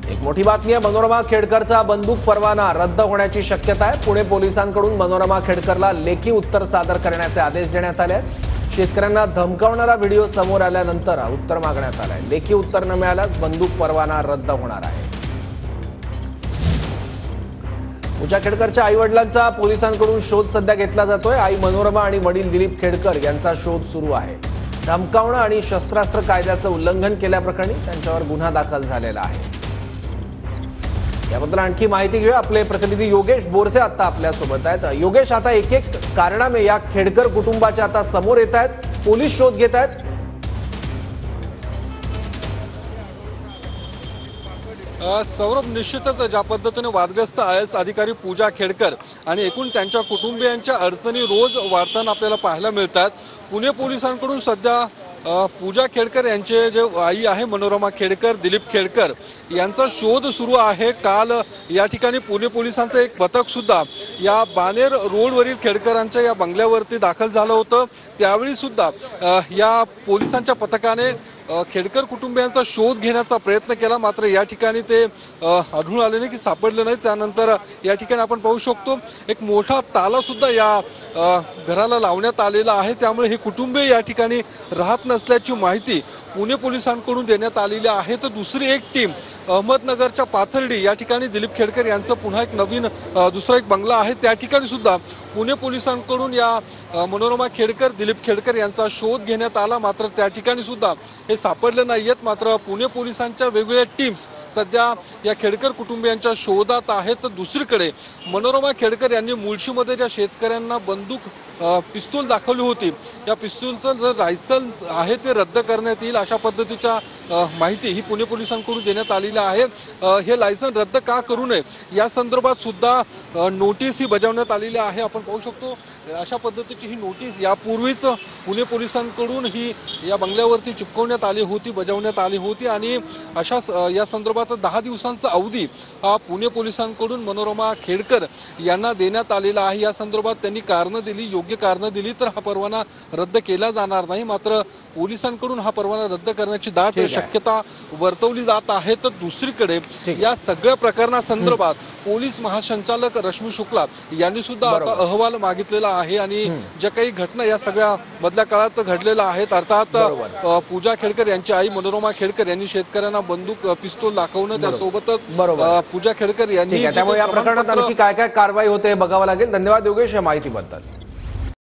एक मोठी बातमी आहे। मनोरमा खेडकरचा बंदूक परवाना रद्द होण्याची शक्यता आहे। पुणे पोलिसांकडून मनोरमा खेडकरला लेखी उत्तर सादर करण्याचे आदेश देण्यात आले आहेत। शेतकऱ्यांना धमकावणारा व्हिडिओ समोर आल्यानंतर उत्तर मागण्यात आले आहे। लेखी उत्तर न मिळाल्यास बंदूक परवाना रद्द होणार आहे। पूजा खेडकरच्या आईवडिलांचा पोलिसांकडून शोध सध्या घेतला जातोय। आई मनोरमा आणि वडील दिलीप खेडकर यांचा शोध सुरू आहे। धमकावणं आणि शस्त्रास्त्र कायद्याचं उल्लंघन केल्याप्रकरणी त्यांच्यावर गुन्हा दाखल झालेला आहे। याबद्दल आणखी माहिती घेऊया। आपले प्रतिनिधी योगेश बोरसे आता आपल्या सोबत आहेत। योगेश, आता एक एक कारणामे या खेडकर कुटुंबाच्या आता समोर येत आहेत, पोलीस शोध घेत आहेत। सौरभ, निश्चितच ज्या पद्धतीने वादग्रस्त IAS अधिकारी पूजा खेडकर आणि एकूण त्यांच्या कुटुंबियांच्या अडचणी रोज वाढताना आपल्याला पाहायला मिळतात। पुणे पोलिसांकडून सध्या पूजा खेडकर यांचे जे आई आहे मनोरमा खेडकर, दिलीप खेडकर यांचा शोध सुरू आहे। काल या ठिकाणी पुणे पोलिसांचं एक पथक सुद्धा या बानेर रोडवरील खेडकरांच्या या बंगल्यावरती दाखल झालं होतं। त्यावेळी सुद्धा या पोलिसांच्या पथकाने खेडकर कुटुंबियांचा शोध घेण्याचा प्रयत्न केला, मात्र या ठिकाणी ते आढळून आले नाही की सापडले नाही। त्यानंतर या ठिकाणी आपण पाहू शकतो एक मोठा ताला सुद्धा या घराला लावण्यात आलेला आहे। त्यामुळे हे कुटुंबीय या ठिकाणी राहत नसल्याची माहिती पुणे पोलिसांकडून देण्यात आलेली आहे। तर दुसरी एक टीम अहमदनगरच्या पाथर्डी या ठिकाणी दिलीप खेडकर यांचं पुन्हा एक नवीन दुसरा एक बंगला आहे, त्या ठिकाणी सुद्धा पुणे पोलिसांकडून या मनोरमा खेडकर, दिलीप खेडकर यांचा शोध घेण्यात आला, मात्र त्या ठिकाणी सुद्धा हे सापडले नाहीयेत। मात्र पुणे पोलिसांच्या वेगवेगळ्या टीम्स सध्या या खेडकर कुटुंबियांच्या शोधात आहेत। तर दुसरीकडे मनोरमा खेडकर यांनी मुळशीमध्ये ज्या शेतकऱ्यांना बंदूक पिस्तूल दाखवली होती, या पिस्तूलचं जर लायसन्स आहे ते रद्द करण्यात येईल अशा पद्धतीच्या माहिती ही पुणे पोलिसांकडून देण्यात आलेली आहे। हे लायसन्स रद्द का करू नये या संदर्भात सुद्धा नोटीस ही बजावण्यात आलेली आहे। आपण पाहू शकतो अशा पद्धतीची ही नोटीस यापूर्वीच पुणे पोलिसांकडून ही या बंगल्यावरती चिपकवण्यात आली होती, बजावण्यात आली होती आणि अशा या संदर्भात 10 दिवसांचा अवधी हा पुणे पोलिसांकडून मनोरमा खेडकर यांना देण्यात आलेला आहे। या संदर्भात त्यांनी कारणं दिली, योग्य कारणं दिली तर हा परवाना रद्द केला जाणार नाही, मात्र पोलिसांकडून हा परवाना रद्द करण्याची दाट शक्यता वर्तवली जात आहे। तर दुसरीकडे या सगळ्या प्रकरणासंदर्भात पोलीस महासंचालक रश्मी शुक्ला यांनी सुद्धा आता अहवाल मागितलेला आहे आणि ज्या काही घटना या सगळ्या मधल्या काळात घडलेल्या आहेत, अर्थात पूजा खेडकर यांची आई मनोरमा खेडकर यांनी शेतकऱ्यांना बंदूक पिस्तूल दाखवणं, त्यासोबतच पूजा खेडकर यांनी त्यामुळे या प्रकरणात आणखी काय काय कारवाई होते बघावं लागेल। धन्यवाद योगेश या माहितीबद्दल।